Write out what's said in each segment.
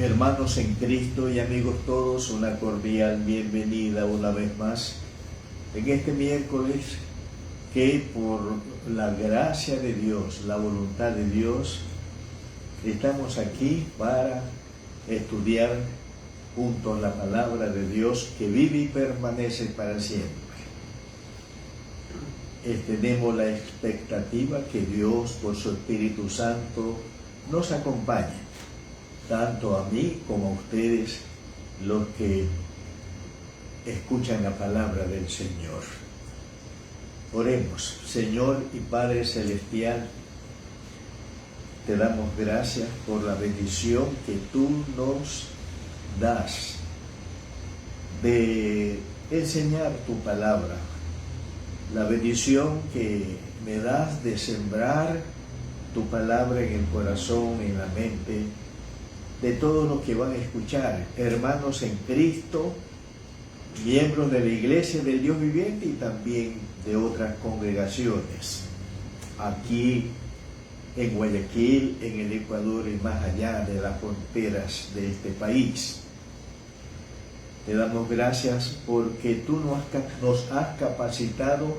Hermanos en Cristo y amigos todos, una cordial bienvenida una vez más en este miércoles que por la gracia de Dios, la voluntad de Dios, estamos aquí para estudiar juntos la palabra de Dios que vive y permanece para siempre. Tenemos la expectativa que Dios por su Espíritu Santo nos acompañe, tanto a mí como a ustedes, los que escuchan la palabra del Señor. Oremos. Señor y Padre Celestial, te damos gracias por la bendición que tú nos das de enseñar tu palabra, la bendición que me das de sembrar tu palabra en el corazón, en la mente, de todos los que van a escuchar, hermanos en Cristo, miembros de la Iglesia del Dios viviente y también de otras congregaciones, aquí en Guayaquil, en el Ecuador y más allá de las fronteras de este país. Te damos gracias porque tú nos has capacitado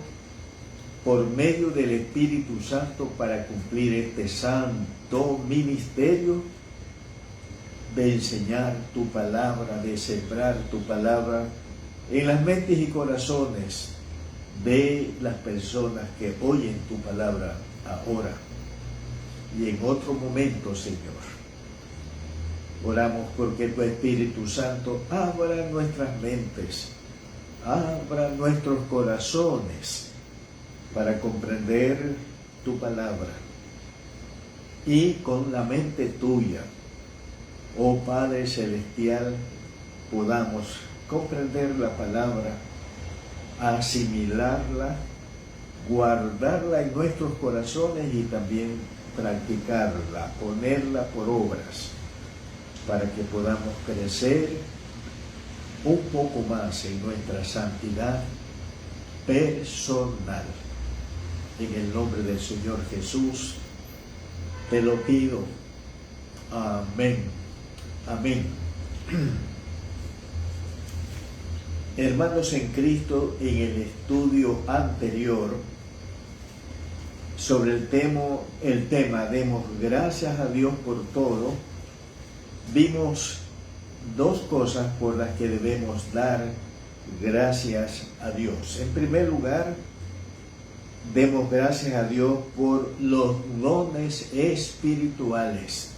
por medio del Espíritu Santo para cumplir este santo ministerio de enseñar tu palabra, de sembrar tu palabra en las mentes y corazones de las personas que oyen tu palabra ahora y en otro momento, Señor. Oramos porque tu Espíritu Santo abra nuestras mentes, abra nuestros corazones para comprender tu palabra y con la mente tuya, oh Padre Celestial, podamos comprender la palabra, asimilarla, guardarla en nuestros corazones y también practicarla, ponerla por obras, para que podamos crecer un poco más en nuestra santidad personal. En el nombre del Señor Jesús, te lo pido. Amén. Amén. Hermanos en Cristo, en el estudio anterior sobre el tema demos gracias a Dios por todo, vimos dos cosas por las que debemos dar gracias a Dios. En primer lugar, demos gracias a Dios por los dones espirituales,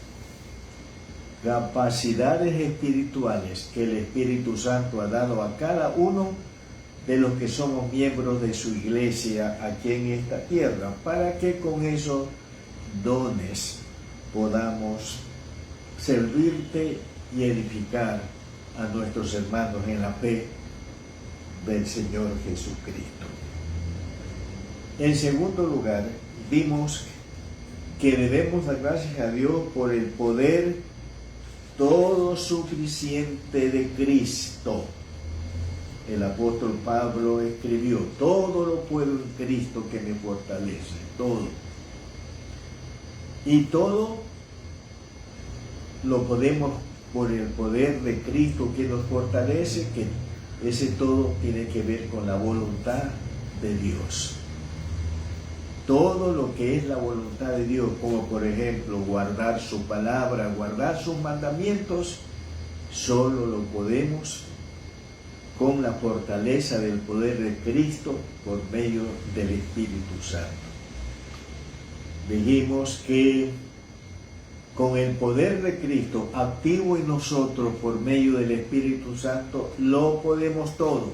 capacidades espirituales que el Espíritu Santo ha dado a cada uno de los que somos miembros de su iglesia aquí en esta tierra, para que con esos dones podamos servirte y edificar a nuestros hermanos en la fe del Señor Jesucristo. En segundo lugar, vimos que debemos dar gracias a Dios por el poder todo suficiente de Cristo. El apóstol Pablo escribió: todo lo puedo en Cristo que me fortalece, todo. Y todo lo podemos por el poder de Cristo que nos fortalece, que ese todo tiene que ver con la voluntad de Dios. Todo lo que es la voluntad de Dios, como por ejemplo guardar su palabra, guardar sus mandamientos, solo lo podemos con la fortaleza del poder de Cristo por medio del Espíritu Santo. Dijimos que con el poder de Cristo activo en nosotros por medio del Espíritu Santo, lo podemos todo.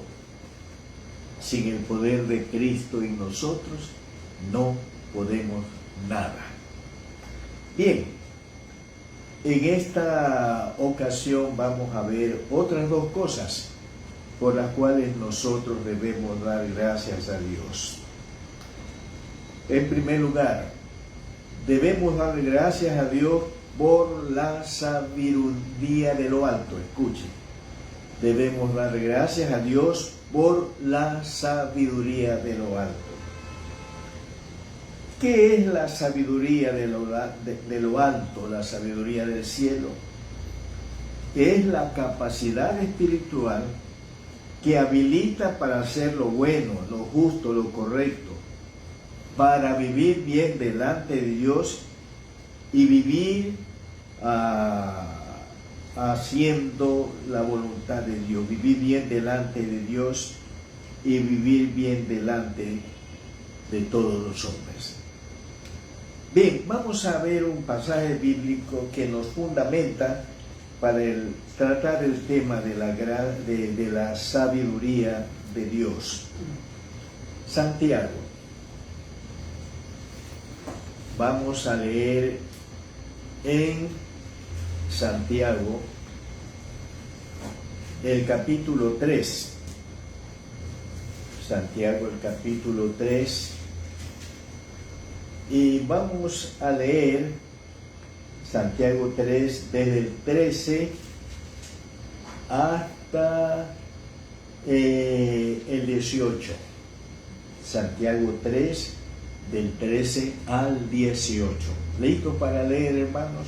Sin el poder de Cristo en nosotros, no podemos nada. Bien, en esta ocasión vamos a ver otras dos cosas por las cuales nosotros debemos dar gracias a Dios. En primer lugar, debemos dar gracias a Dios por la sabiduría de lo alto. Escuchen, debemos dar gracias a Dios por la sabiduría de lo alto. ¿Qué es la sabiduría de lo alto, la sabiduría del cielo? que es la capacidad espiritual que habilita para hacer lo bueno, lo justo, lo correcto, para vivir bien delante de Dios y vivir haciendo la voluntad de Dios, vivir bien delante de Dios y vivir bien delante de todos los hombres. Bien, vamos a ver un pasaje bíblico que nos fundamenta para tratar el tema de la sabiduría de Dios. Santiago. Vamos a leer en Santiago el capítulo 3. Santiago el capítulo 3. Y vamos a leer Santiago 3 desde el 13 hasta el 18. Santiago 3 del 13 al 18. ¿Listo para leer, hermanos?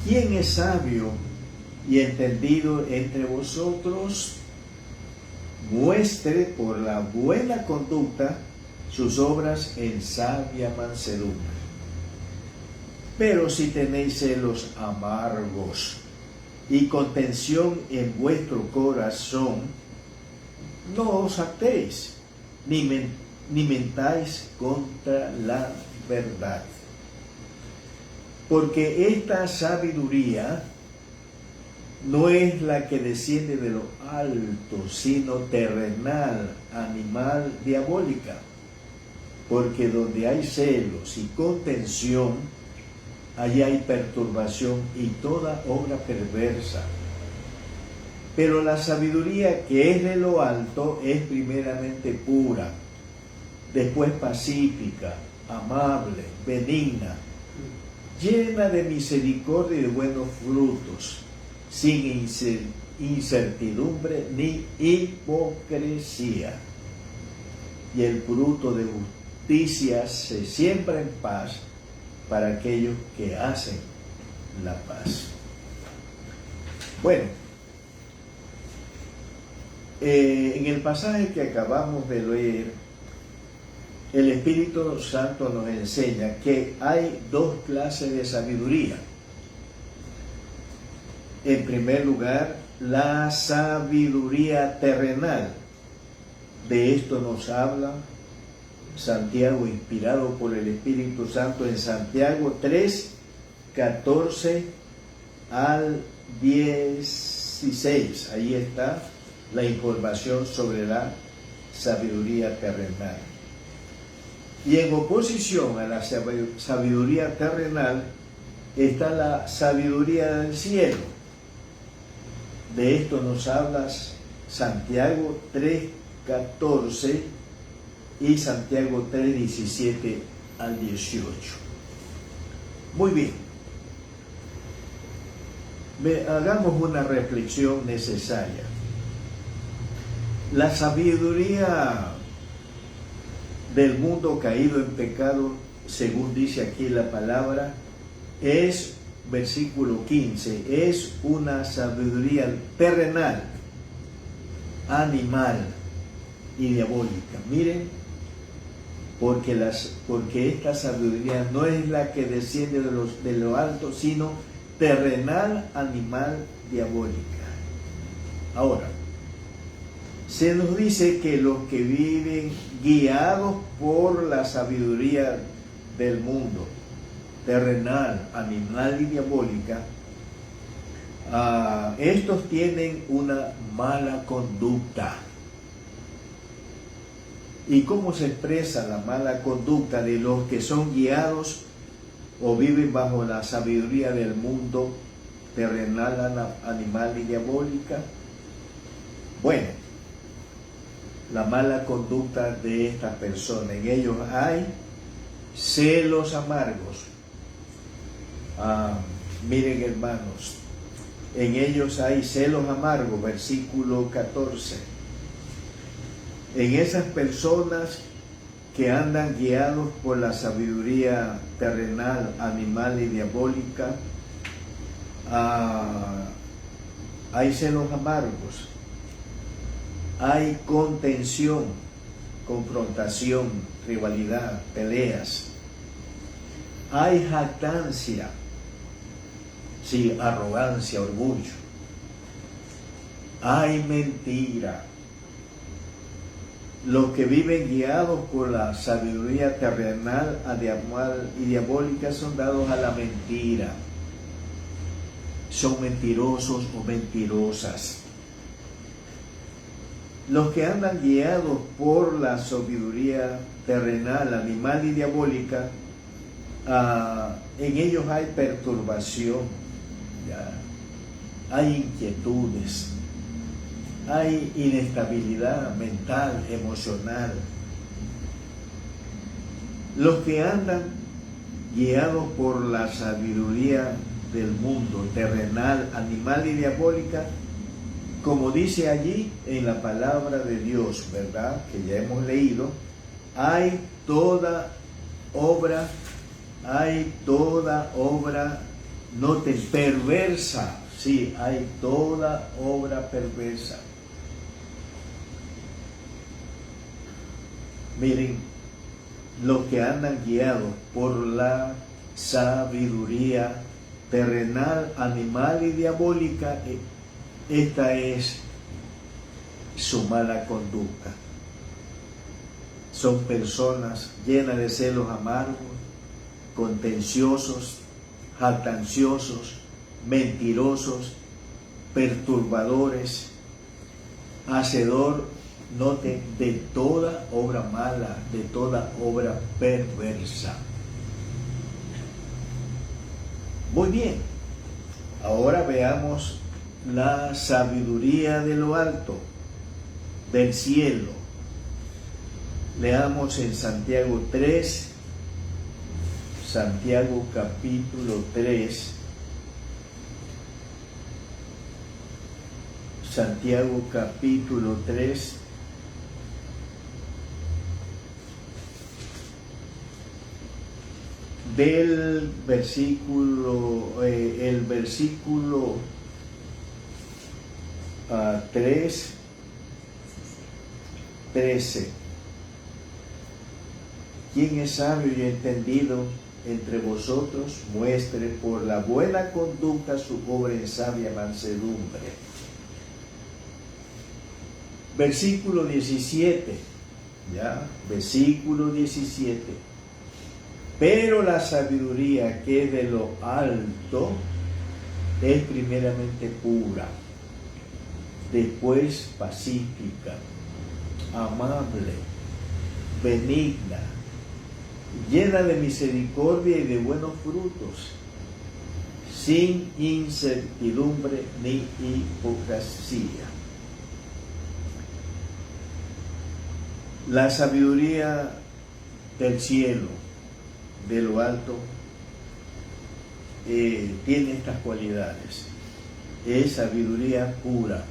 ¿Quién es sabio y entendido entre vosotros? Muestre por la buena conducta sus obras en sabia mansedumbre. Pero si tenéis celos amargos y contención en vuestro corazón, no os actéis, ni mentáis contra la verdad. Porque esta sabiduría no es la que desciende de lo alto, sino terrenal, animal, diabólica. Porque donde hay celos y contención, allí hay perturbación y toda obra perversa. Pero la sabiduría que es de lo alto es primeramente pura, después pacífica, amable, benigna, llena de misericordia y de buenos frutos, sin incertidumbre ni hipocresía. Y el fruto de justicia se siembra en paz para aquellos que hacen la paz. Bueno, en el pasaje que acabamos de leer, el Espíritu Santo nos enseña que hay dos clases de sabiduría. En primer lugar, la sabiduría terrenal. De esto nos habla Santiago, inspirado por el Espíritu Santo, en Santiago 3, 14 al 16. Ahí está la información sobre la sabiduría terrenal. Y en oposición a la sabiduría terrenal está la sabiduría del cielo. De esto nos habla Santiago 3, 14 y Santiago 3, 17 al 18. Muy bien. Hagamos una reflexión necesaria. La sabiduría del mundo caído en pecado, según dice aquí la palabra, es, versículo 15, es una sabiduría terrenal, animal y diabólica. Miren, porque esta sabiduría no es la que desciende de lo alto, sino terrenal, animal, diabólica. Ahora, se nos dice que los que viven guiados por la sabiduría del mundo, terrenal, animal y diabólica, estos tienen una mala conducta. ¿Y cómo se expresa la mala conducta de los que son guiados o viven bajo la sabiduría del mundo terrenal, animal y diabólica? Bueno, la mala conducta de estas personas, en ellos hay celos amargos. Miren, hermanos, en ellos hay celos amargos, versículo 14. En esas personas que andan guiados por la sabiduría terrenal, animal y diabólica, hay celos amargos, hay contención, confrontación, rivalidad, peleas, hay jactancia, sí, arrogancia, orgullo, hay mentira. Los que viven guiados por la sabiduría terrenal, animal y diabólica son dados a la mentira. Son mentirosos o mentirosas. Los que andan guiados por la sabiduría terrenal, animal y diabólica, en ellos hay perturbación, ¿ya? Hay inquietudes, hay inestabilidad mental, emocional. Los que andan guiados por la sabiduría del mundo terrenal, animal y diabólica, como dice allí en la palabra de Dios, ¿verdad? Que ya hemos leído, hay toda obra, noten, perversa, sí, hay toda obra perversa. Miren, los que andan guiados por la sabiduría terrenal, animal y diabólica, esta es su mala conducta. Son personas llenas de celos amargos, contenciosos, jactanciosos, mentirosos, perturbadores, hacedor, noten, de toda obra mala, de toda obra perversa. Muy bien, ahora veamos la sabiduría de lo alto, del cielo. Leamos en Santiago 3, Santiago capítulo 3, Santiago capítulo 3, del versículo, el versículo 3, 13. ¿Quién es sabio y entendido entre vosotros? Muestre por la buena conducta su obra en sabia mansedumbre. Versículo 17, ¿ya? Versículo 17. Pero la sabiduría que es de lo alto es primeramente pura, después pacífica, amable, benigna, llena de misericordia y de buenos frutos, sin incertidumbre ni hipocresía. La sabiduría del cielo, de lo alto, tiene estas cualidades. Es sabiduría pura.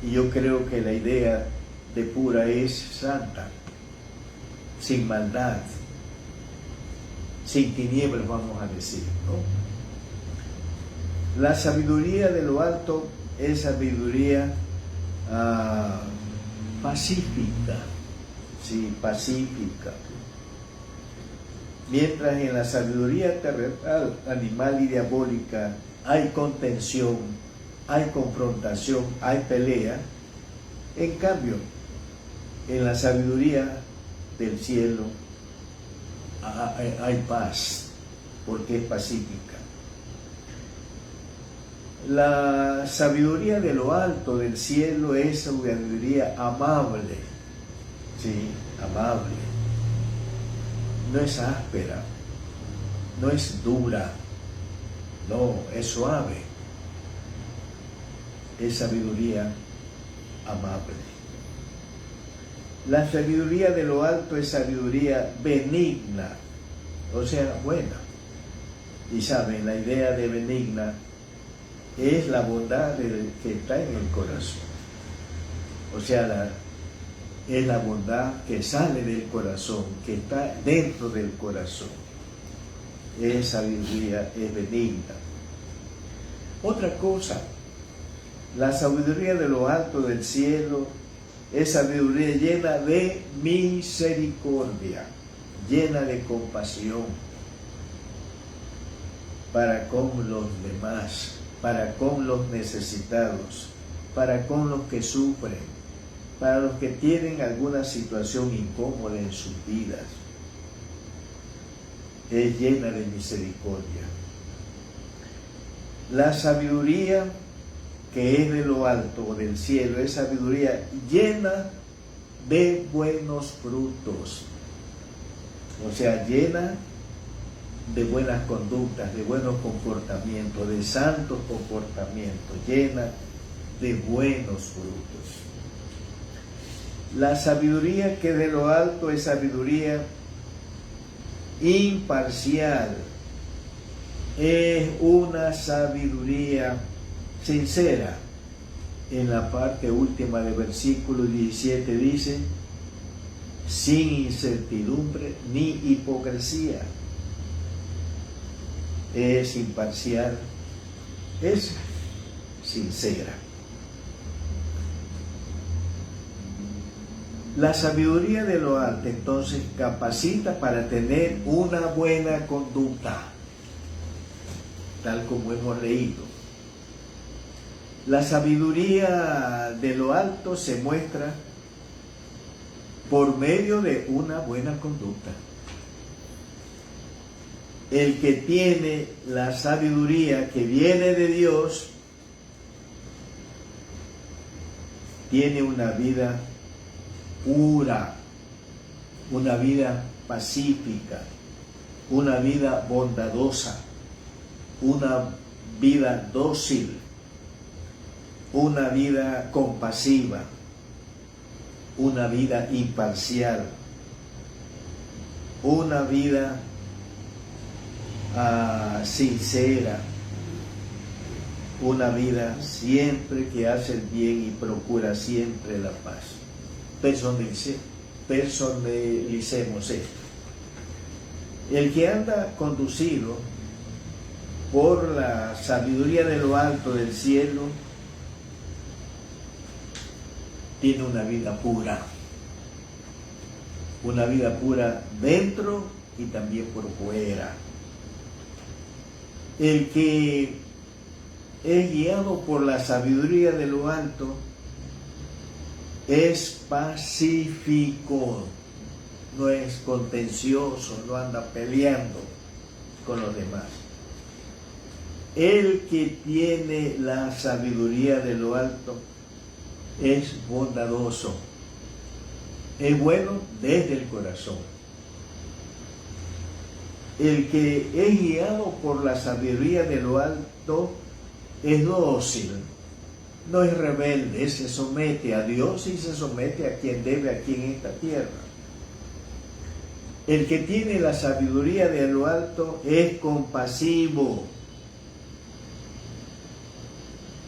Y yo creo que la idea de pura es santa, sin maldad, sin tinieblas, vamos a decir, ¿no? La sabiduría de lo alto es sabiduría pacífica, sí, pacífica. Mientras en la sabiduría terrenal, animal y diabólica hay contención, hay confrontación, hay pelea, en cambio, en la sabiduría del cielo hay paz, porque es pacífica. La sabiduría de lo alto del cielo es sabiduría amable, sí, amable. No es áspera, no es dura, no, es suave. Es sabiduría amable. La sabiduría de lo alto es sabiduría benigna, o sea, buena. Y saben, la idea de benigna es la bondad que está en el corazón. O sea, es la bondad que sale del corazón, que está dentro del corazón. Es sabiduría, es benigna. Otra cosa, la sabiduría de lo alto del cielo es sabiduría llena de misericordia, llena de compasión para con los demás, para con los necesitados, para con los que sufren, para los que tienen alguna situación incómoda en sus vidas. Es llena de misericordia. La sabiduría que es de lo alto o del cielo es sabiduría llena de buenos frutos, o sea, llena de buenas conductas, de buenos comportamientos, de santos comportamientos, llena de buenos frutos. La sabiduría que de lo alto es sabiduría imparcial, es una sabiduría sincera. En la parte última del versículo 17 dice, sin incertidumbre ni hipocresía. Es imparcial, es sincera. La sabiduría de lo alto entonces capacita para tener una buena conducta, tal como hemos leído. La sabiduría de lo alto se muestra por medio de una buena conducta. El que tiene la sabiduría que viene de Dios tiene una vida pura, una vida pacífica, una vida bondadosa, una vida dócil, una vida compasiva, una vida imparcial, una vida sincera, una vida siempre que hace el bien y procura siempre la paz. Personalicemos esto. El que anda conducido por la sabiduría de lo alto del cielo tiene una vida pura dentro y también por fuera. El que es guiado por la sabiduría de lo alto es pacífico, no es contencioso, no anda peleando con los demás. El que tiene la sabiduría de lo alto es bondadoso, es bueno desde el corazón. El que es guiado por la sabiduría de lo alto es dócil, no es rebelde, se somete a Dios y se somete a quien debe aquí en esta tierra. El que tiene la sabiduría de lo alto es compasivo.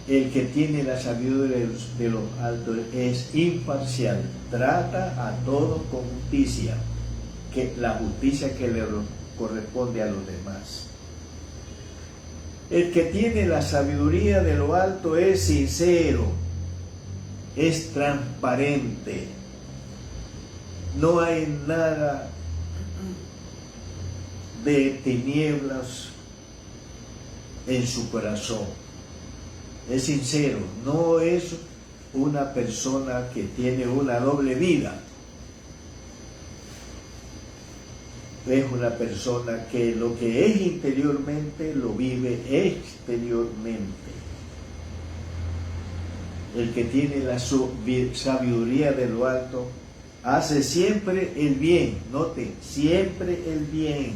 El que tiene la sabiduría de lo alto es imparcial, trata a todos con justicia, que la justicia que le corresponde a los demás. El que tiene la sabiduría de lo alto es sincero, es transparente, no hay nada de tinieblas en su corazón. Es sincero, no es una persona que tiene una doble vida. Es una persona que lo que es interiormente lo vive exteriormente. El que tiene la sabiduría de lo alto hace siempre el bien. Noten, siempre el bien.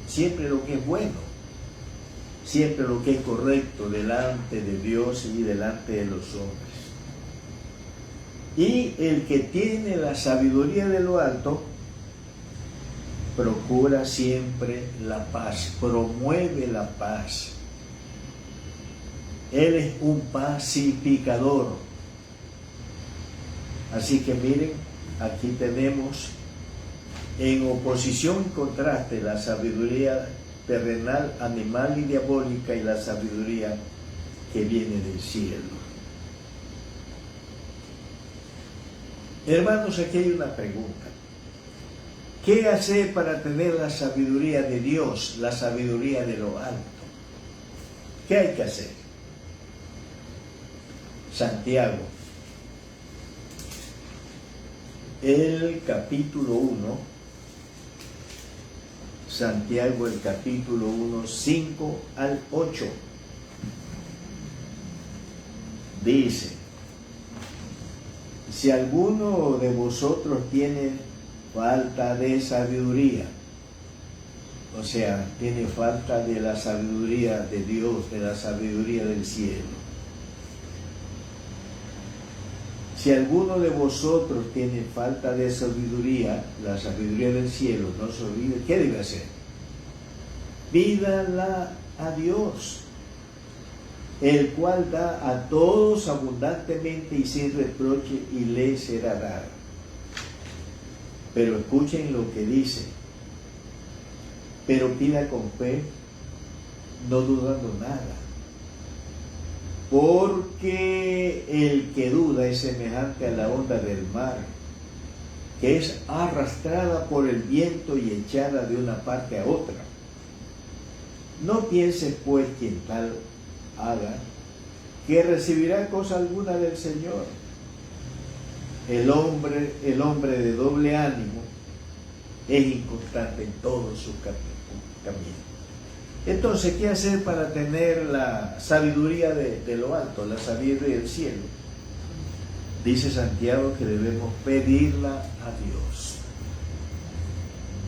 Siempre lo que es bueno. Siempre lo que es correcto delante de Dios y delante de los hombres. Y el que tiene la sabiduría de lo alto procura siempre la paz, promueve la paz. Él es un pacificador. Así que miren, aquí tenemos en oposición y contraste la sabiduría terrenal, animal y diabólica, y la sabiduría que viene del cielo. Hermanos, aquí hay una pregunta. ¿Qué hacer para tener la sabiduría de Dios, la sabiduría de lo alto? ¿Qué hay que hacer? Santiago, el capítulo 1, Santiago, el capítulo 1, 5 al 8, dice: si alguno de vosotros tiene falta de sabiduría, o sea, tiene falta de la sabiduría de Dios, de la sabiduría del cielo. Si alguno de vosotros tiene falta de sabiduría, la sabiduría del cielo, no se olvide, ¿qué debe hacer? Pídala a Dios, el cual da a todos abundantemente y sin reproche, y le será dado. Pero escuchen lo que dice: pero pida con fe, no dudando nada, porque el que duda es semejante a la onda del mar, que es arrastrada por el viento y echada de una parte a otra. No piense pues quien tal haga, que recibirá cosa alguna del Señor. El hombre de doble ánimo es inconstante en todo su camino. Entonces, ¿qué hacer para tener la sabiduría de lo alto, la sabiduría del cielo? Dice Santiago que debemos pedirla a Dios.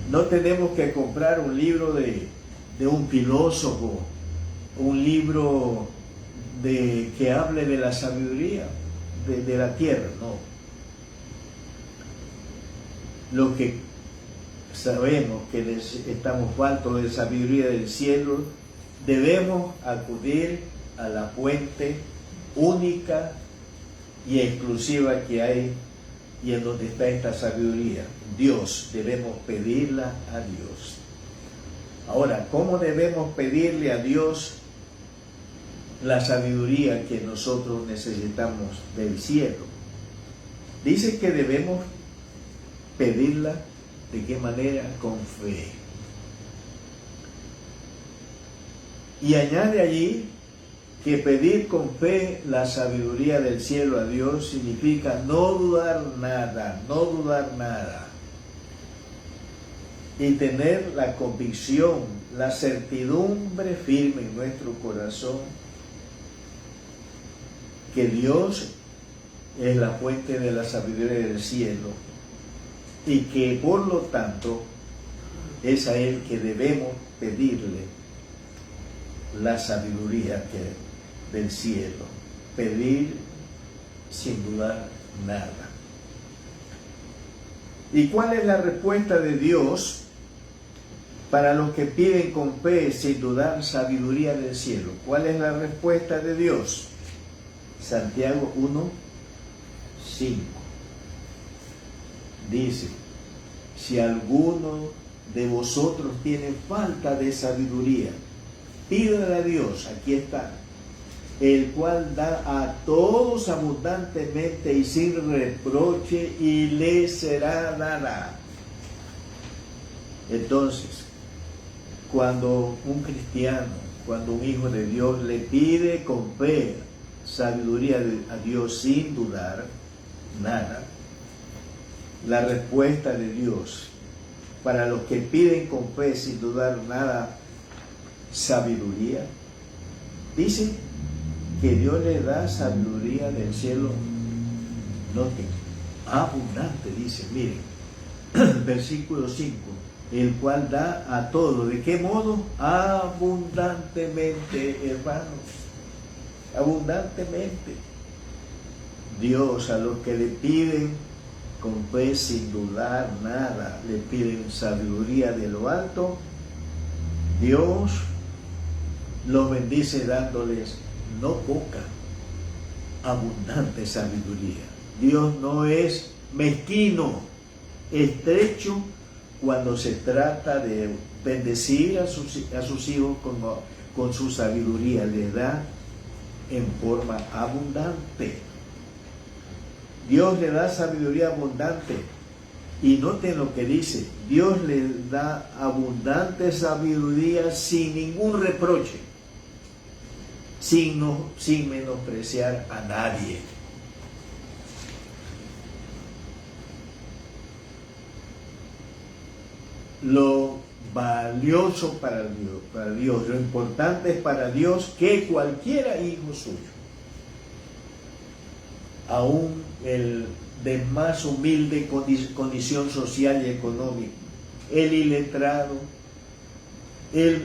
No tenemos que comprar un libro de un filósofo, un libro que hable de la sabiduría de la tierra, no. Lo que sabemos que estamos faltos de sabiduría del cielo, debemos acudir a la fuente única y exclusiva que hay y en donde está esta sabiduría, Dios. Debemos pedirla a Dios. Ahora, ¿cómo debemos pedirle a Dios la sabiduría que nosotros necesitamos del cielo? Dice que debemos pedirla, ¿de qué manera? Con fe. Y añade allí que pedir con fe la sabiduría del cielo a Dios significa no dudar nada, no dudar nada. Y tener la convicción, la certidumbre firme en nuestro corazón que Dios es la fuente de la sabiduría del cielo y que por lo tanto es a Él que debemos pedirle la sabiduría del cielo. Pedir sin dudar nada. ¿Y cuál es la respuesta de Dios para los que piden con fe sin dudar sabiduría del cielo? ¿Cuál es la respuesta de Dios? Santiago 1, 5. Dice: si alguno de vosotros tiene falta de sabiduría, pídale a Dios, aquí está, el cual da a todos abundantemente y sin reproche, y le será dada. Entonces, cuando un cristiano, cuando un hijo de Dios le pide con fe sabiduría a Dios sin dudar nada, la respuesta de Dios para los que piden con fe sin dudar nada sabiduría, dice que Dios le da sabiduría del cielo, noten, abundante, dice, miren, versículo 5, el cual da a todo. ¿De qué modo? Abundantemente, hermanos, abundantemente. Dios a los que le piden con fe sin dudar nada, le piden sabiduría de lo alto, Dios los bendice dándoles no poca, abundante sabiduría. Dios no es mezquino, estrecho cuando se trata de bendecir a sus hijos con su sabiduría, le da en forma abundante. Dios le da sabiduría abundante. Y noten lo que dice, Dios le da abundante sabiduría sin ningún reproche, sin menospreciar a nadie. Lo valioso para Dios, lo importante es para Dios que cualquiera hijo suyo, aún el de más humilde condición social y económica, el iletrado,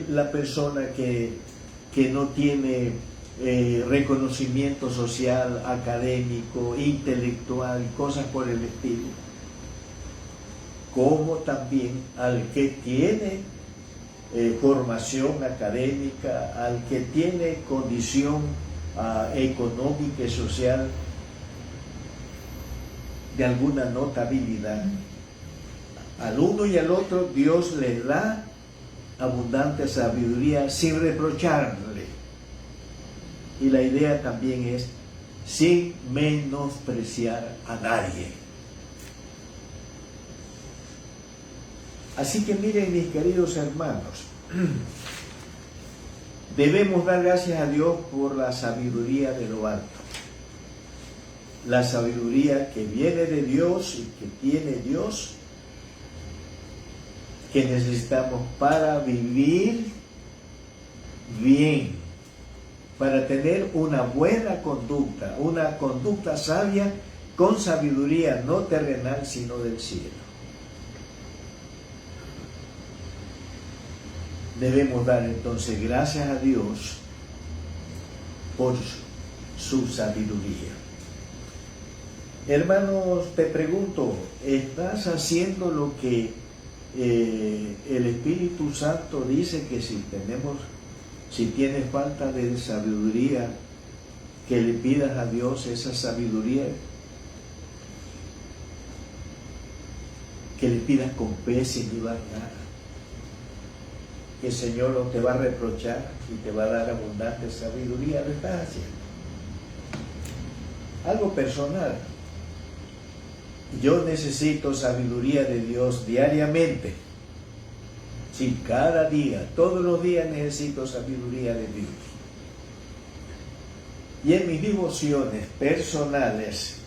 la persona que no tiene reconocimiento social, académico, intelectual, cosas por el estilo, como también al que tiene formación académica, al que tiene condición económica y social de alguna notabilidad. Al uno y al otro Dios le da abundante sabiduría sin reprocharle. Y la idea también es sin menospreciar a nadie. Así que miren, mis queridos hermanos, debemos dar gracias a Dios por la sabiduría de lo alto. La sabiduría que viene de Dios y que tiene Dios, que necesitamos para vivir bien, para tener una buena conducta, una conducta sabia con sabiduría no terrenal sino del cielo. Debemos dar entonces gracias a Dios por su sabiduría. Hermanos, te pregunto, ¿estás haciendo lo que el Espíritu Santo dice que si tienes falta de sabiduría, que le pidas a Dios esa sabiduría? Que le pidas con fe sin dudar nada. Que el Señor no te va a reprochar y te va a dar abundante sabiduría. Lo estás haciendo. Algo personal. Yo necesito sabiduría de Dios diariamente. Sí, cada día, todos los días necesito sabiduría de Dios. Y en mis devociones personales,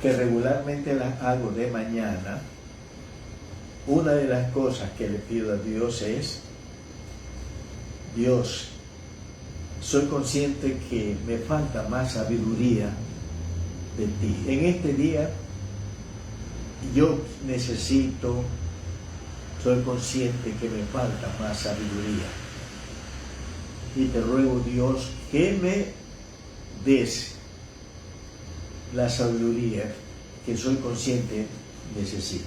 que regularmente las hago de mañana, una de las cosas que le pido a Dios es: Dios, soy consciente que me falta más sabiduría de ti. En este día yo soy consciente que me falta más sabiduría. Y te ruego, Dios, que me des la sabiduría que soy consciente necesito.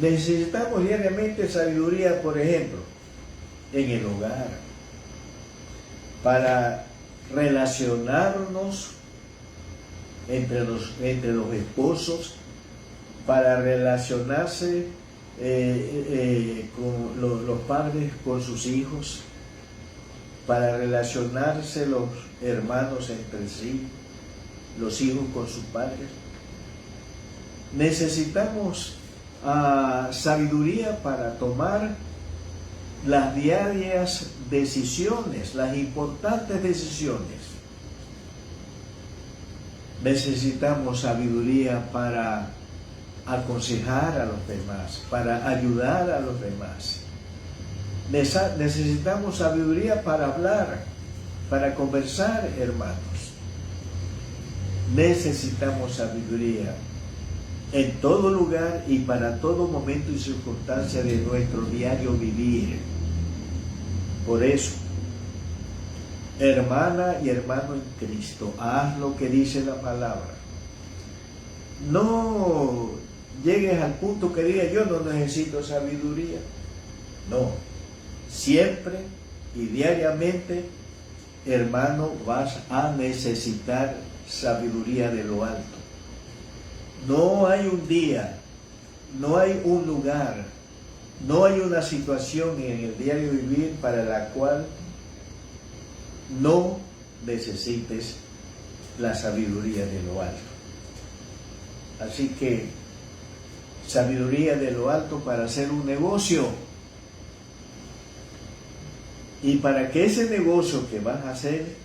Necesitamos diariamente sabiduría, por ejemplo, en el hogar, para relacionarnos entre los esposos, para relacionarse con los padres con sus hijos, para relacionarse los hermanos entre sí, los hijos con sus padres. Necesitamos sabiduría para tomar las diarias decisiones, las importantes decisiones. Necesitamos sabiduría para aconsejar a los demás, para ayudar a los demás. Necesitamos sabiduría para hablar, para conversar, hermanos. Necesitamos sabiduría en todo lugar y para todo momento y circunstancia de nuestro diario vivir. Por eso, hermana y hermano en Cristo, haz lo que dice la palabra. No llegues al punto que diga: yo no necesito sabiduría. No, siempre y diariamente, hermano, vas a necesitar sabiduría de lo alto. No hay un día no hay un lugar, no hay una situación en el diario vivir para la cual no necesites la sabiduría de lo alto. Así que sabiduría de lo alto para hacer un negocio. Y para que ese negocio que vas a hacer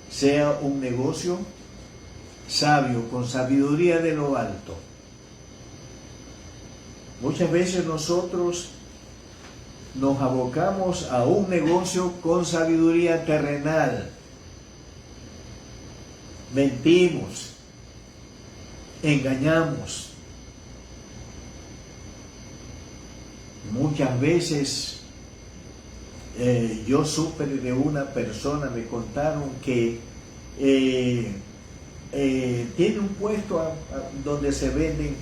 sea un negocio sabio, con sabiduría de lo alto. Muchas veces nosotros nos abocamos a un negocio con sabiduría terrenal. Mentimos, engañamos. Muchas veces yo supe de una persona, me contaron que tiene un puesto donde se venden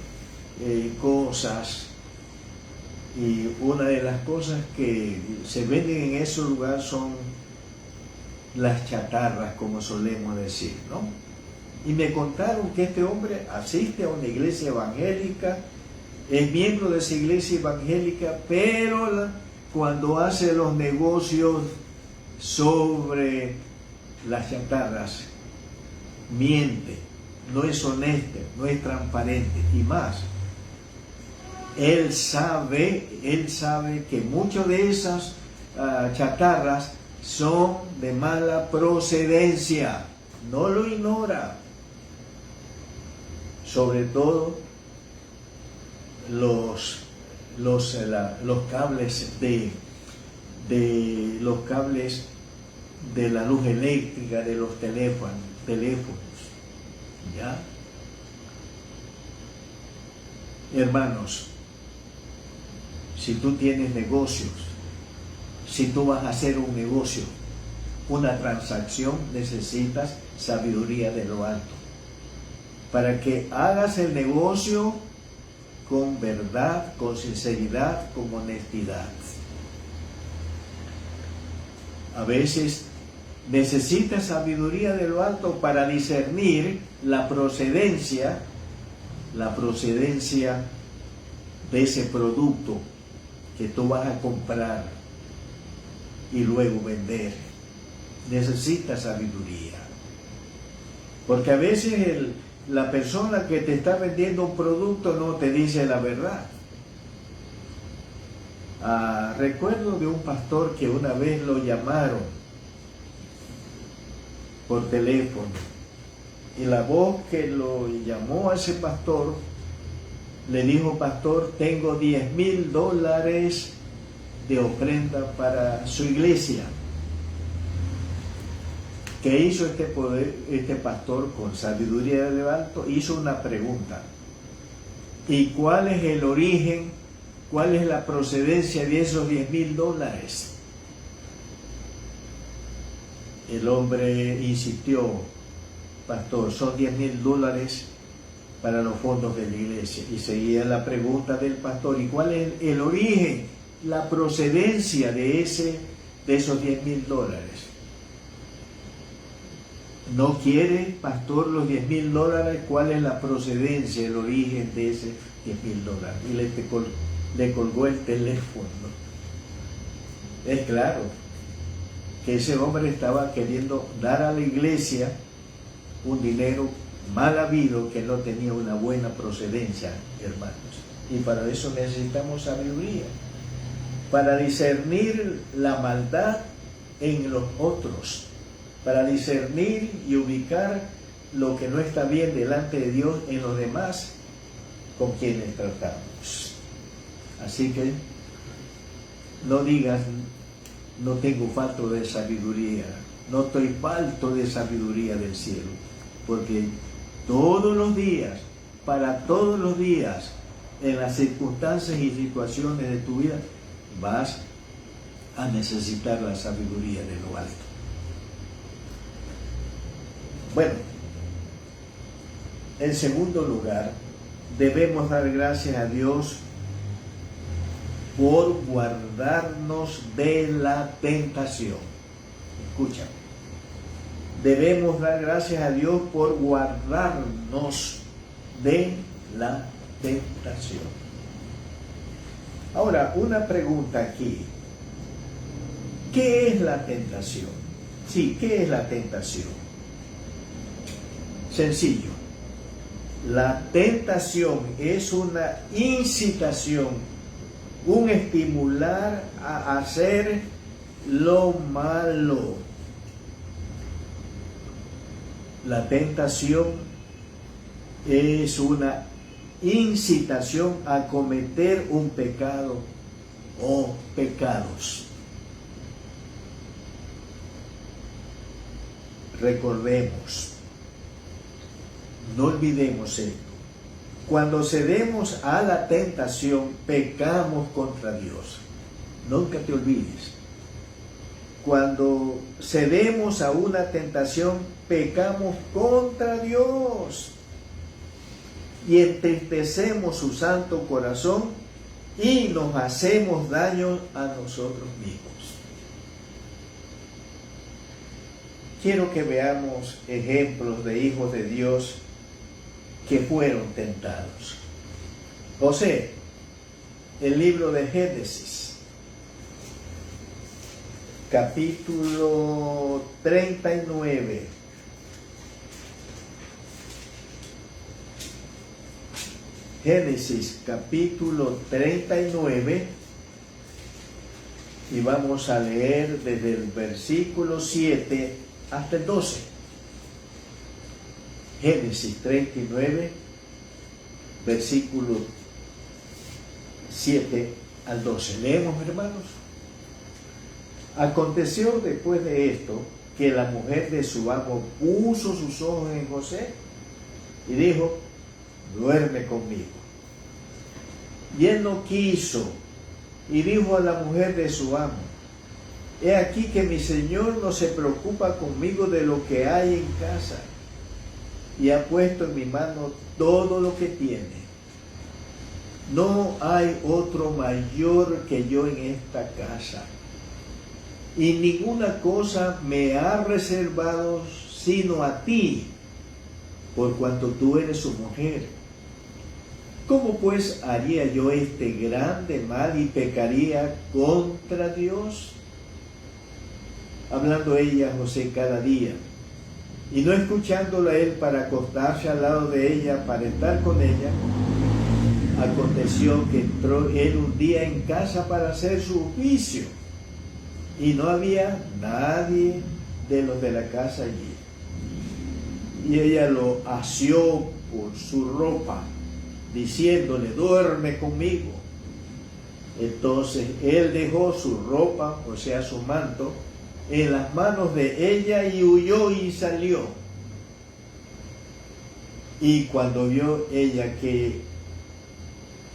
cosas, y una de las cosas que se venden en ese lugar son las chatarras, como solemos decir, ¿no? Y me contaron que este hombre asiste a una iglesia evangélica, es miembro de esa iglesia evangélica, pero cuando hace los negocios sobre las chatarras, miente, no es honesto, no es transparente, y más. Él sabe que muchas de esas chatarras son de mala procedencia, no lo ignora. Sobre todo los cables los cables de la luz eléctrica de los teléfonos, ¿ya? Hermanos, si tú tienes negocios, si tú vas a hacer un negocio, una transacción, necesitas sabiduría de lo alto, para que hagas el negocio con verdad, con sinceridad, con honestidad. A veces necesitas sabiduría de lo alto para discernir la procedencia de ese producto que tú vas a comprar y luego vender. Necesitas sabiduría. Porque a veces la persona que te está vendiendo un producto no te dice la verdad. Recuerdo de un pastor que una vez lo llamaron por teléfono, y la voz que lo llamó a ese pastor le dijo: pastor, tengo $10,000 de ofrenda para su iglesia. ¿Qué hizo este pastor con sabiduría de alto? Hizo una pregunta: ¿y cuál es el origen, cuál es la procedencia de esos $10,000? El hombre insistió: pastor, son $10,000 para los fondos de la iglesia. Y seguía la pregunta del pastor: ¿y cuál es el origen, la procedencia de esos $10,000? ¿No quiere, pastor, los $10,000? ¿Cuál es la procedencia, el origen de ese $10,000? Y le colgó el teléfono. Es claro que ese hombre estaba queriendo dar a la iglesia un dinero mal habido que no tenía una buena procedencia, hermanos. Y para eso necesitamos sabiduría, para discernir la maldad en los otros, para discernir y ubicar lo que no está bien delante de Dios en los demás con quienes tratamos. Así que no digas: no tengo falta de sabiduría, no estoy falto de sabiduría del cielo, porque todos los días, para todos los días, en las circunstancias y situaciones de tu vida, vas a necesitar la sabiduría de lo alto. Bueno, en segundo lugar, debemos dar gracias a Dios por guardarnos de la tentación. Escucha, debemos dar gracias a Dios por guardarnos de la tentación. Ahora, una pregunta aquí. ¿Qué es la tentación? Sí, ¿qué es la tentación? Sencillo. La tentación es una incitación, un estimular a hacer lo malo. La tentación es una incitación a cometer un pecado o pecados. Recordemos, no olvidemos esto. Cuando cedemos a la tentación, pecamos contra Dios. Nunca te olvides. Cuando cedemos a una tentación, pecamos contra Dios y entristecemos su santo corazón y nos hacemos daño a nosotros mismos. Quiero que veamos ejemplos de hijos de Dios que fueron tentados. José, el libro de Génesis, capítulo 39. Génesis, capítulo 39. Y vamos a leer desde el versículo 7 hasta el 12. Génesis 39, versículo 7 al 12. Leemos, hermanos. Aconteció después de esto que la mujer de su amo puso sus ojos en José y dijo: duerme conmigo. Y él no quiso, y dijo a la mujer de su amo: he aquí que mi señor no se preocupa conmigo de lo que hay en casa, y ha puesto en mi mano todo lo que tiene. No hay otro mayor que yo en esta casa, y ninguna cosa me ha reservado sino a ti, por cuanto tú eres su mujer. ¿Cómo pues haría yo este grande mal y pecaría contra Dios? Hablando ella a José cada día, y no escuchándolo a él para acostarse al lado de ella, para estar con ella, aconteció que entró él un día en casa para hacer su oficio, y no había nadie de los de la casa allí. Y ella lo asió por su ropa, diciéndole: duerme conmigo. Entonces él dejó su ropa, o sea, su manto, en las manos de ella y huyó y salió. Y cuando vio ella que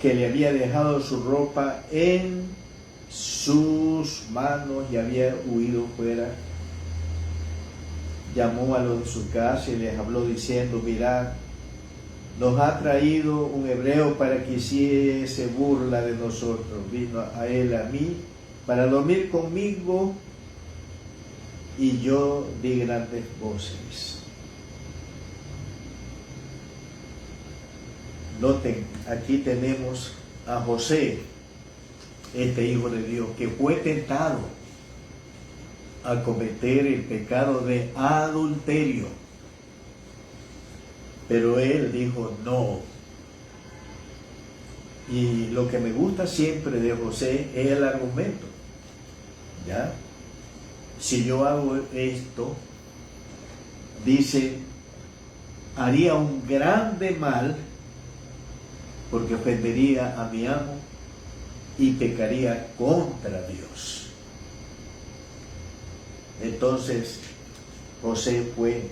le había dejado su ropa en sus manos y había huido fuera, llamó a los de su casa y les habló diciendo: mirad, nos ha traído un hebreo para que hiciese burla de nosotros. Vino a él, a mí, para dormir conmigo, y yo di grandes voces. Noten, aquí tenemos a José, este hijo de Dios, que fue tentado a cometer el pecado de adulterio. Pero él dijo no. Y lo que me gusta siempre de José es el argumento. ¿Ya? Si yo hago esto, dice, haría un grande mal, porque ofendería a mi amo y pecaría contra Dios. Entonces, José fue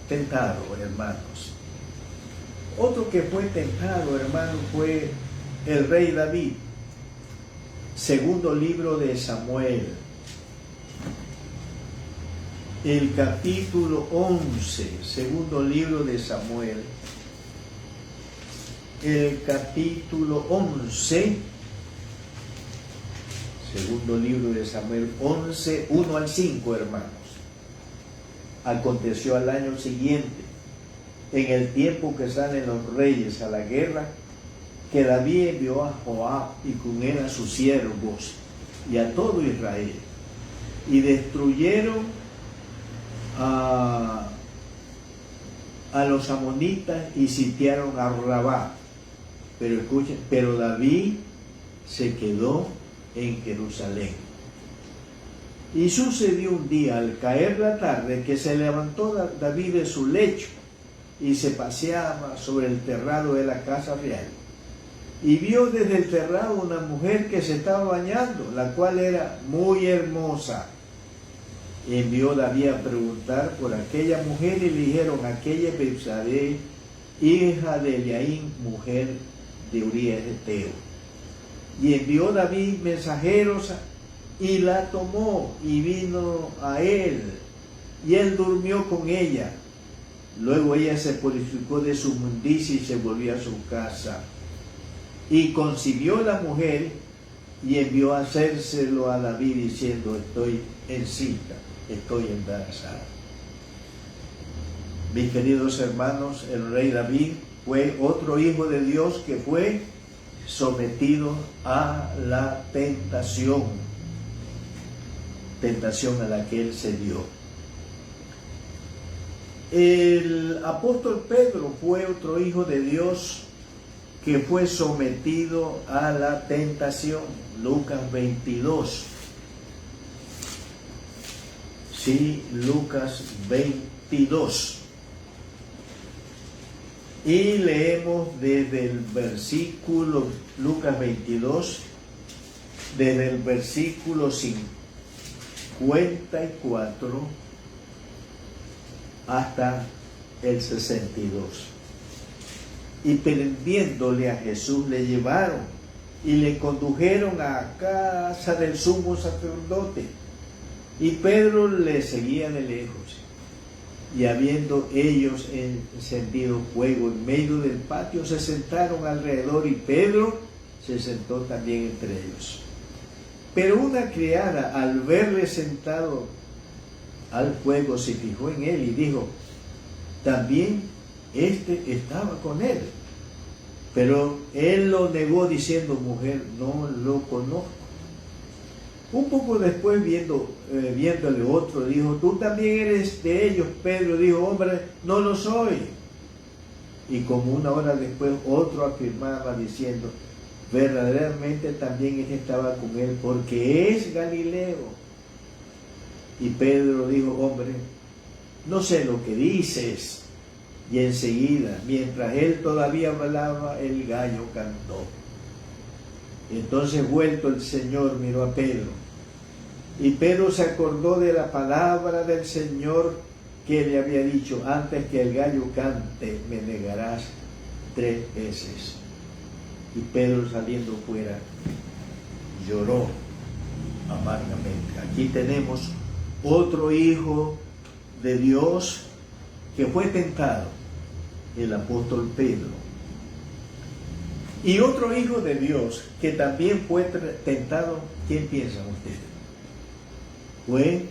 tentado, hermanos. Otro que fue tentado, hermano, fue el rey David. Segundo libro de Samuel, el capítulo 11, segundo libro de Samuel, el capítulo 11, segundo libro de Samuel 11, 1 al 5, hermanos. Aconteció al año siguiente, en el tiempo que salen los reyes a la guerra, que David envió a Joab y con él a sus siervos y a todo Israel, y destruyeron a los amonitas y sitiaron a Rabá. Pero escuchen, pero David se quedó en Jerusalén. Y sucedió un día, al caer la tarde, que se levantó David de su lecho y se paseaba sobre el terrado de la casa real. Y vio desde el terrado una mujer que se estaba bañando, la cual era muy hermosa. Y envió David a preguntar por aquella mujer y le dijeron: aquella es Betsabé, hija de Eliaín, mujer de Urías Heteo. Y envió David mensajeros y la tomó y vino a él, y él durmió con ella. Luego ella se purificó de su inmundicia y se volvió a su casa. Y concibió la mujer y envió a hacérselo a David diciendo: estoy encinta, estoy embarazada. Mis queridos hermanos, el rey David fue otro hijo de Dios que fue sometido a la tentación a la que él se dio. El apóstol Pedro fue otro hijo de Dios que fue sometido a la tentación. Lucas 22. Sí, Lucas 22. Y leemos desde el versículo, Lucas 22, desde el versículo 54 hasta el 62. Y prendiéndole a Jesús le llevaron y le condujeron a casa del sumo sacerdote. Y Pedro le seguía de lejos. Y habiendo ellos encendido fuego en medio del patio, se sentaron alrededor y Pedro se sentó también entre ellos. Pero una criada, al verle sentado al fuego, se fijó en él y dijo: también estaba con él. Pero él lo negó diciendo: mujer, no lo conozco. Un poco después, viéndole otro, dijo: tú también eres de ellos. Pedro dijo: hombre, no lo soy. Y como una hora después, otro afirmaba diciendo: verdaderamente también él estaba con él, porque es Galileo. Y Pedro dijo: hombre, no sé lo que dices. Y enseguida, mientras él todavía hablaba, el gallo cantó. Entonces, vuelto el Señor, miró a Pedro. Y Pedro se acordó de la palabra del Señor que le había dicho: antes que el gallo cante, me negarás 3 veces. Y Pedro, saliendo fuera, lloró amargamente. Aquí tenemos otro hijo de Dios que fue tentado, el apóstol Pedro. Y otro hijo de Dios que también fue tentado, ¿quién piensan ustedes? Fue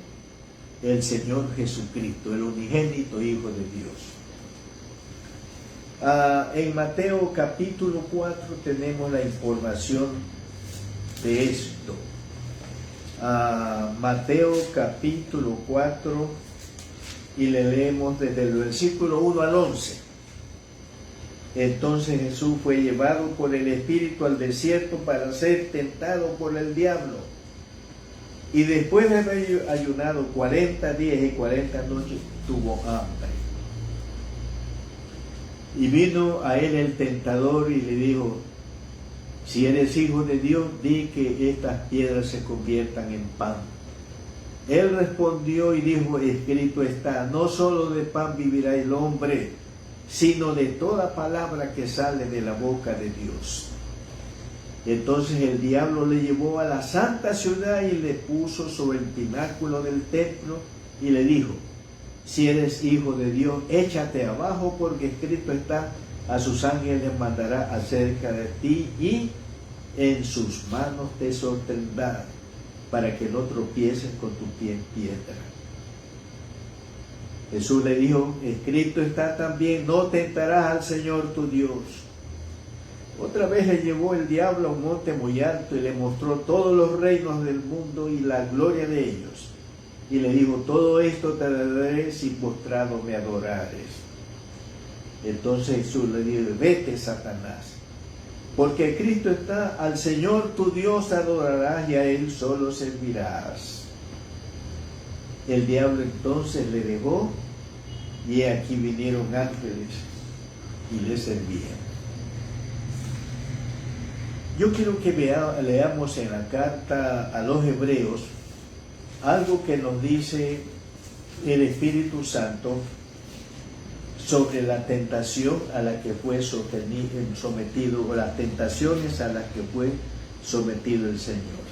el Señor Jesucristo, el unigénito Hijo de Dios. En Mateo capítulo 4 tenemos la información de esto. Mateo capítulo 4, y le leemos desde el versículo 1 al 11. Entonces Jesús fue llevado por el Espíritu al desierto para ser tentado por el diablo. Y después de haber ayunado 40 días y 40 noches, tuvo hambre. Y vino a él el tentador y le dijo: si eres hijo de Dios, di que estas piedras se conviertan en pan. Él respondió y dijo: escrito está, no solo de pan vivirá el hombre, sino de toda palabra que sale de la boca de Dios. Entonces el diablo le llevó a la santa ciudad y le puso sobre el pináculo del templo y le dijo: si eres hijo de Dios, échate abajo, porque escrito está, a sus ángeles mandará acerca de ti y en sus manos te sostendrán, para que no tropieces con tu pie en piedra. Jesús le dijo: escrito está también, no tentarás al Señor tu Dios. Otra vez le llevó el diablo a un monte muy alto y le mostró todos los reinos del mundo y la gloria de ellos. Y le dijo, todo esto te daré si postrado me adorares. Entonces Jesús le dijo, vete, Satanás, porque Cristo está, al Señor tu Dios adorarás y a Él solo servirás. El diablo entonces le dejó y aquí vinieron ángeles y le servían. Yo quiero que leamos en la carta a los Hebreos algo que nos dice el Espíritu Santo sobre la tentación a la que fue sometido, o las tentaciones a las que fue sometido el Señor.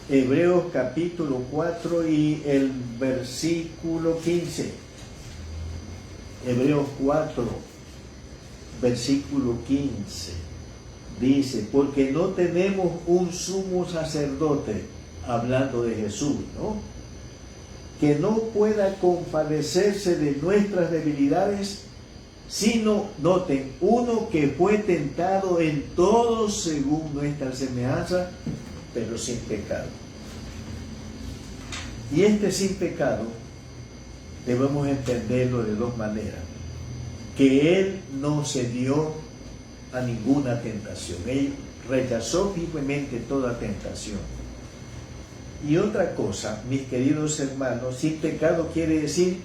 Hebreos capítulo 4 y el versículo 15. Hebreos 4, versículo 15. Dice, porque no tenemos un sumo sacerdote, hablando de Jesús, ¿no?, que no pueda compadecerse de nuestras debilidades, sino, noten, uno que fue tentado en todo según nuestra semejanza, pero sin pecado. Y este sin pecado debemos entenderlo de dos maneras: que Él no se dio a ninguna tentación, Él rechazó firmemente toda tentación. Y otra cosa, mis queridos hermanos, sin pecado quiere decir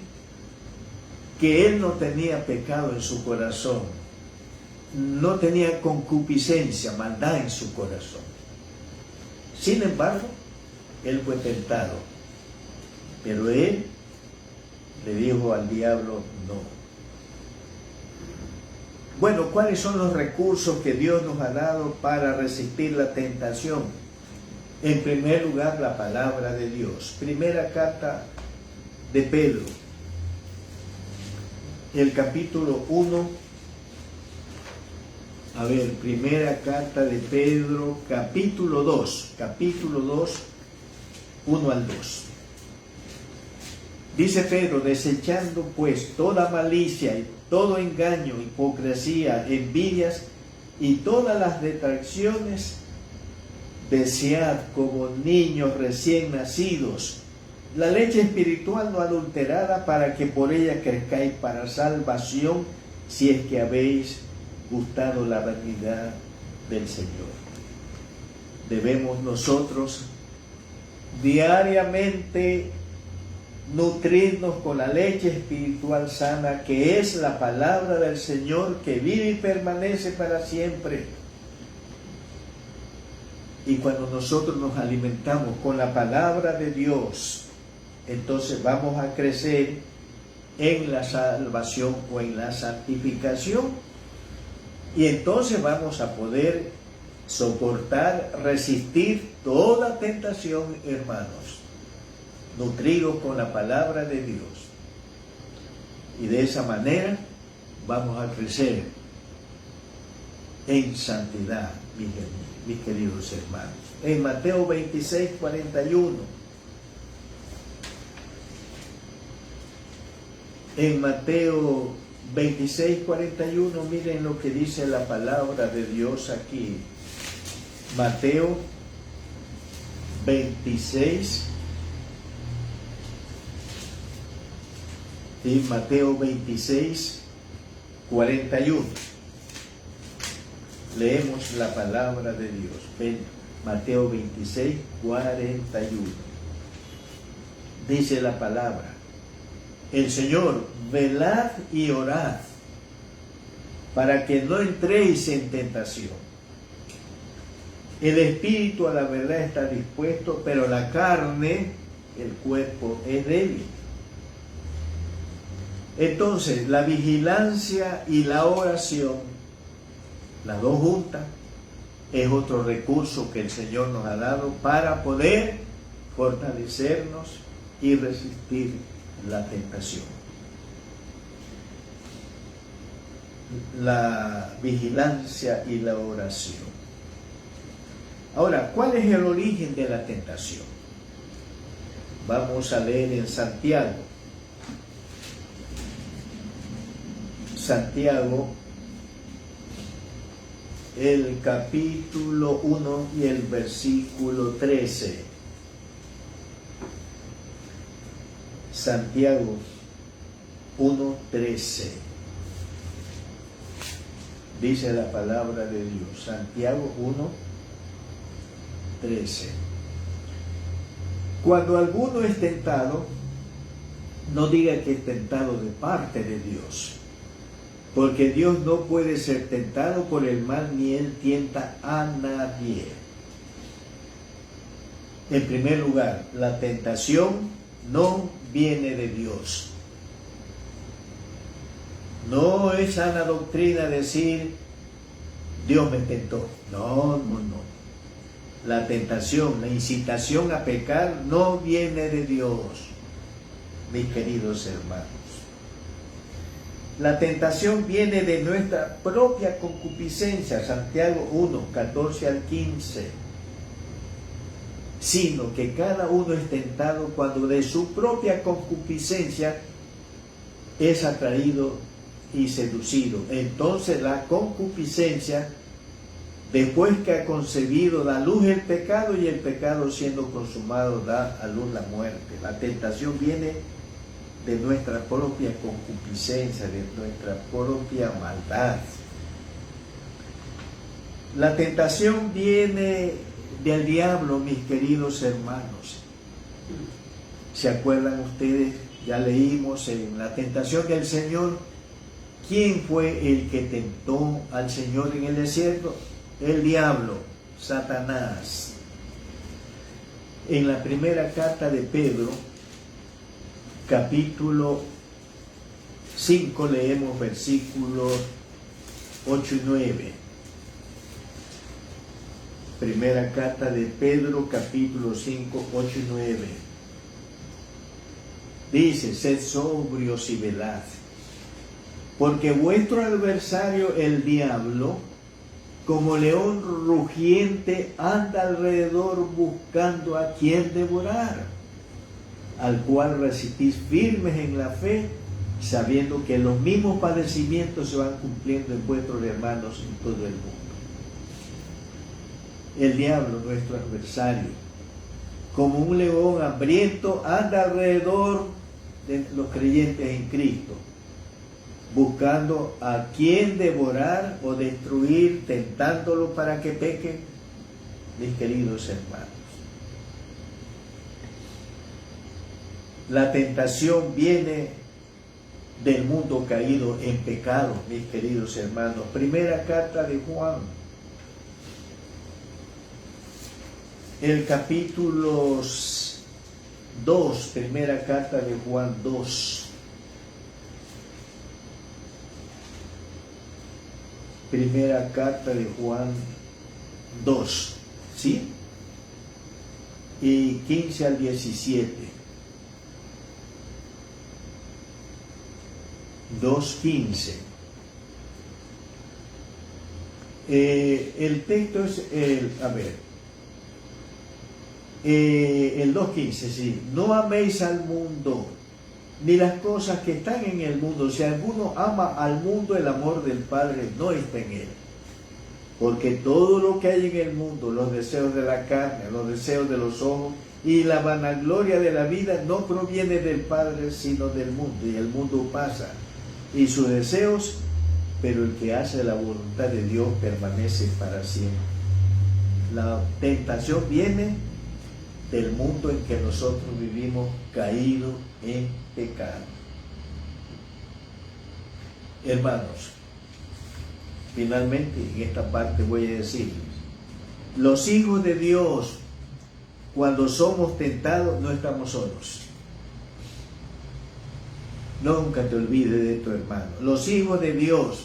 que Él no tenía pecado en su corazón, no tenía concupiscencia, maldad en su corazón. Sin embargo, Él fue tentado, pero Él le dijo al diablo no. Bueno, ¿cuáles son los recursos que Dios nos ha dado para resistir la tentación? En primer lugar, la palabra de Dios. Primera carta de Pedro, el capítulo 1. A ver, primera carta de Pedro, capítulo 2, 1 al 2. Dice Pedro, desechando pues toda malicia y todo engaño, hipocresía, envidias y todas las detracciones, desead como niños recién nacidos la leche espiritual no adulterada, para que por ella crezcáis para salvación, si es que habéis gustado la verdad del Señor. Debemos nosotros diariamente nutrirnos con la leche espiritual sana, que es la palabra del Señor, que vive y permanece para siempre. Y cuando nosotros nos alimentamos con la palabra de Dios, entonces vamos a crecer en la salvación o en la santificación, y entonces vamos a poder soportar, resistir toda tentación, hermanos, nutridos con la palabra de Dios. Y de esa manera vamos a crecer en santidad, mis queridos hermanos. En Mateo 26, 41. En Mateo 26, 41, miren lo que dice la palabra de Dios aquí. Mateo 26, y Mateo 26, 41. Leemos la palabra de Dios. Mateo 26, 41. Dice la palabra: el Señor, velad y orad, para que no entréis en tentación. El espíritu a la verdad está dispuesto, pero la carne, el cuerpo, es débil. Entonces, la vigilancia y la oración, las dos juntas, es otro recurso que el Señor nos ha dado para poder fortalecernos y resistir la tentación. La vigilancia y la oración. Ahora, ¿cuál es el origen de la tentación? Vamos a leer en Santiago. Santiago, el capítulo 1 y el versículo 13. Santiago 1:13. Dice la palabra de Dios. Santiago 1:13. Cuando alguno es tentado, no diga que es tentado de parte de Dios, porque Dios no puede ser tentado por el mal, ni Él tienta a nadie. En primer lugar, la tentación no viene de Dios. No es sana doctrina decir, Dios me tentó. No. La tentación, la incitación a pecar no viene de Dios, mis queridos hermanos. La tentación viene de nuestra propia concupiscencia, Santiago 1:14 al 15. Sino que cada uno es tentado cuando de su propia concupiscencia es atraído y seducido. Entonces la concupiscencia, después que ha concebido, da a luz el pecado, y el pecado, siendo consumado, da a luz la muerte. La tentación viene de nuestra propia concupiscencia, de nuestra propia maldad. La tentación viene del diablo, mis queridos hermanos. ¿Se acuerdan ustedes? Ya leímos en la tentación del Señor. ¿Quién fue el que tentó al Señor en el desierto? El diablo, Satanás. En la primera carta de Pedro, capítulo 5, leemos versículos 8 y 9. Primera carta de Pedro, capítulo 5, 8 y 9. Dice, sed sobrios y velad, porque vuestro adversario el diablo, como león rugiente, anda alrededor buscando a quien devorar, al cual resistís firmes en la fe, sabiendo que los mismos padecimientos se van cumpliendo en vuestros hermanos en todo el mundo. El diablo, nuestro adversario, como un león hambriento, anda alrededor de los creyentes en Cristo, buscando a quien devorar o destruir, tentándolo para que pequen, mis queridos hermanos. La tentación viene del mundo caído en pecado, mis queridos hermanos. Primera carta de Juan, el capítulo 2, primera carta de Juan 2. Primera carta de Juan 2, ¿sí? Y 15 al 17. 2:15. El texto es el 2:15, sí. No améis al mundo, ni las cosas que están en el mundo. Si alguno ama al mundo, el amor del Padre no está en él. Porque todo lo que hay en el mundo, los deseos de la carne, los deseos de los ojos y la vanagloria de la vida, no proviene del Padre, sino del mundo. Y el mundo pasa, y sus deseos, pero el que hace la voluntad de Dios permanece para siempre. La tentación viene del mundo en que nosotros vivimos, caído en pecado. Hermanos, finalmente en esta parte voy a decirles, los hijos de Dios, cuando somos tentados, no estamos solos. Nunca te olvides de tu hermano. Los hijos de Dios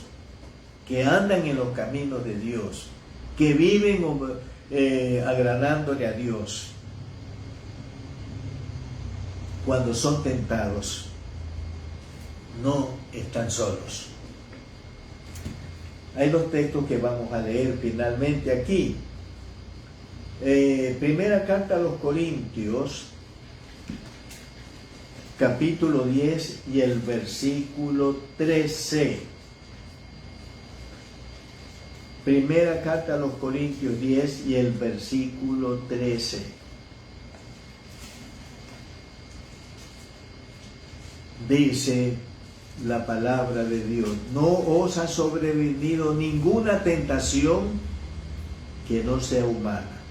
que andan en los caminos de Dios, que viven agradándole a Dios, cuando son tentados, no están solos. Hay dos textos que vamos a leer finalmente aquí. Primera carta a los Corintios, capítulo 10 y el versículo 13. Primera carta a los Corintios 10 y el versículo 13. Dice la palabra de Dios: no os ha sobrevenido ninguna tentación que no sea humana.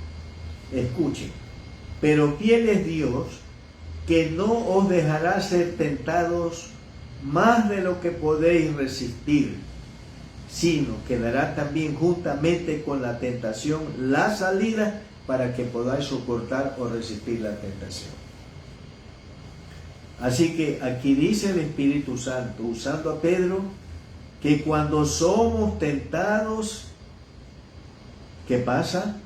Escuchen, pero fiel es Dios, que no os dejará ser tentados más de lo que podéis resistir, sino que dará también juntamente con la tentación la salida para que podáis soportar o resistir la tentación. Así que aquí dice el Espíritu Santo, usando a Pedro, que cuando somos tentados, ¿qué pasa?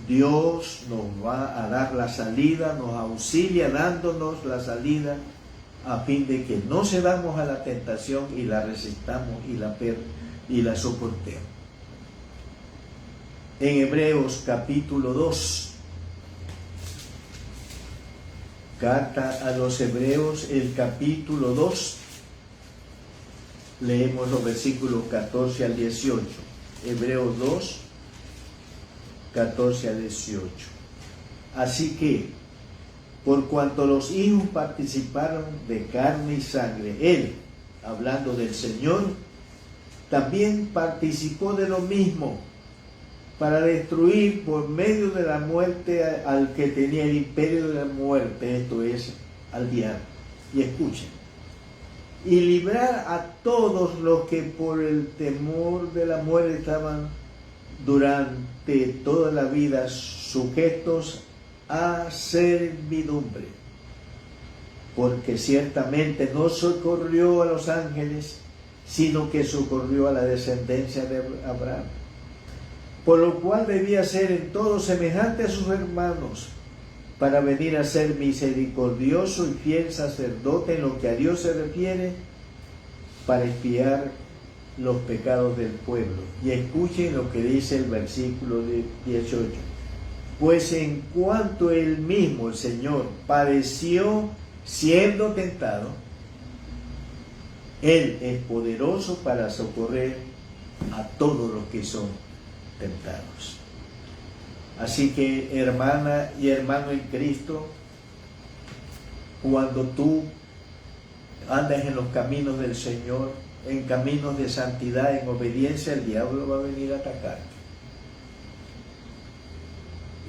Dios nos va a dar la salida, nos auxilia dándonos la salida a fin de que no cedamos a la tentación y la resistamos y la soportemos. En Hebreos capítulo 2, carta a los Hebreos, el capítulo 2, leemos los versículos 14 al 18. Hebreos 2, 14 al 18. Así que, por cuanto los hijos participaron de carne y sangre, Él, hablando del Señor, también participó de lo mismo, para destruir por medio de la muerte al que tenía el imperio de la muerte, esto es, al diablo. Y escuchen, y librar a todos los que por el temor de la muerte estaban durante toda la vida sujetos a servidumbre, porque ciertamente no socorrió a los ángeles, sino que socorrió a la descendencia de Abraham, por lo cual debía ser en todo semejante a sus hermanos, para venir a ser misericordioso y fiel sacerdote en lo que a Dios se refiere, para expiar los pecados del pueblo. Y escuchen lo que dice el versículo 18. Pues en cuanto él mismo, el Señor, padeció siendo tentado, Él es poderoso para socorrer a todos los que son tentados. Así que, hermana y hermano en Cristo, cuando tú andas en los caminos del Señor, en caminos de santidad, en obediencia, el diablo va a venir a atacarte.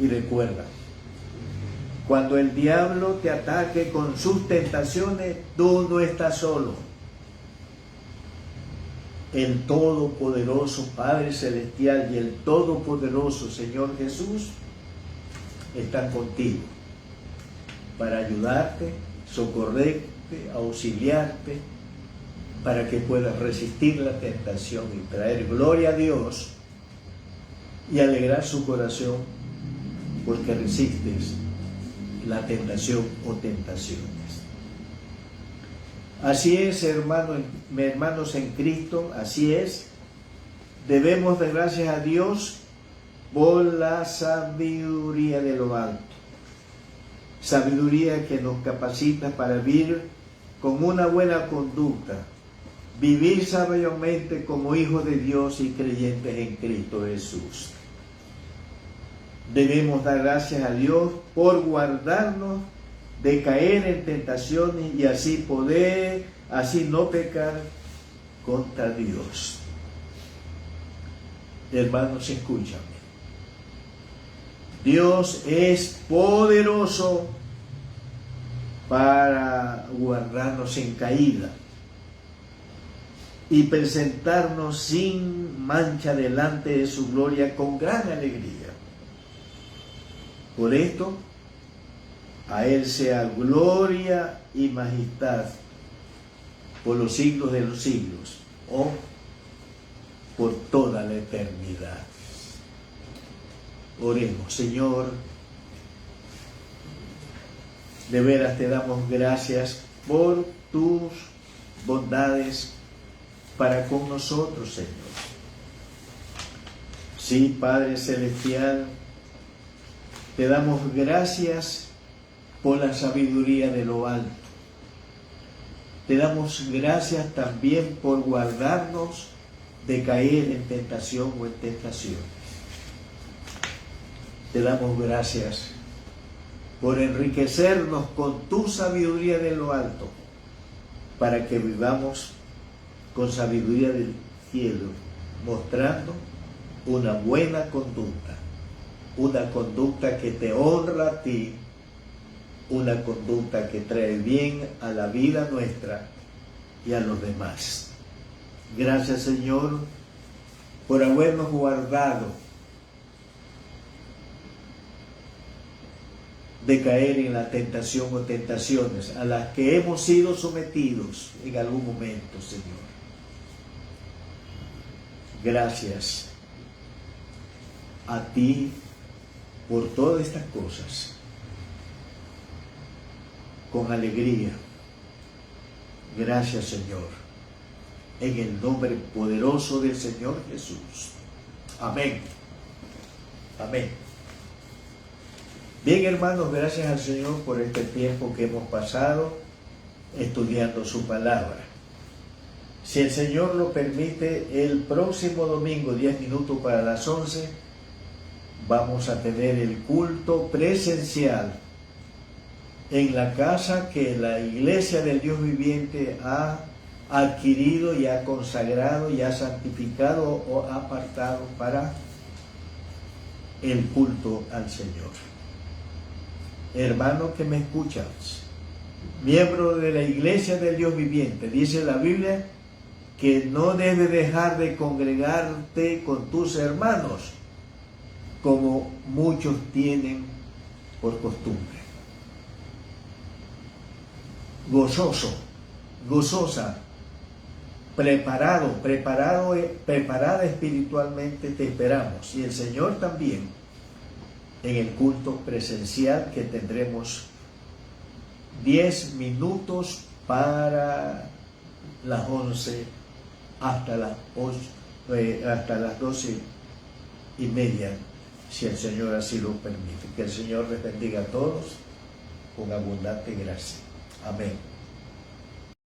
Y recuerda, cuando el diablo te ataque con sus tentaciones, tú no estás solo. El Todopoderoso Padre Celestial y el Todopoderoso Señor Jesús están contigo para ayudarte, socorrerte, auxiliarte, para que puedas resistir la tentación y traer gloria a Dios y alegrar su corazón porque resistes la tentación o tentaciones. Así es, hermanos en Cristo, así es. Debemos dar gracias a Dios por la sabiduría de lo alto. Sabiduría que nos capacita para vivir con una buena conducta, vivir sabiamente como hijos de Dios y creyentes en Cristo Jesús. Debemos dar gracias a Dios por guardarnos de caer en tentaciones y así no pecar contra Dios. Hermanos, escúchame. Dios es poderoso para guardarnos en caída y presentarnos sin mancha delante de su gloria con gran alegría. Por esto, a Él sea gloria y majestad por los siglos de los siglos, o por toda la eternidad. Oremos. Señor, de veras te damos gracias por tus bondades para con nosotros, Señor. Sí, Padre Celestial, te damos gracias por la sabiduría de lo alto. Te damos gracias también por guardarnos de caer en tentación o en tentación. Te damos gracias por enriquecernos con tu sabiduría de lo alto, para que vivamos con sabiduría del cielo, mostrando una buena conducta, una conducta que te honra a ti, una conducta que trae bien a la vida nuestra y a los demás. Gracias, Señor, por habernos guardado de caer en la tentación o tentaciones a las que hemos sido sometidos en algún momento, Señor. Gracias a ti por todas estas cosas. Con alegría. Gracias, Señor. En el nombre poderoso del Señor Jesús. Amén. Amén. Bien, hermanos, gracias al Señor por este tiempo que hemos pasado estudiando su palabra. Si el Señor lo permite, el próximo domingo, 10 minutos para las 11, vamos a tener el culto presencial en la casa que la Iglesia del Dios Viviente ha adquirido y ha consagrado y ha santificado o apartado para el culto al Señor. Hermano que me escuchas, miembro de la Iglesia del Dios Viviente, dice la Biblia que no debes dejar de congregarte con tus hermanos, como muchos tienen por costumbre. Gozoso, gozosa, preparada espiritualmente te esperamos. Y el Señor también en el culto presencial que tendremos 10 minutos para las 11 hasta las 12:30, si el Señor así lo permite. Que el Señor les bendiga a todos con abundante gracia. Amén.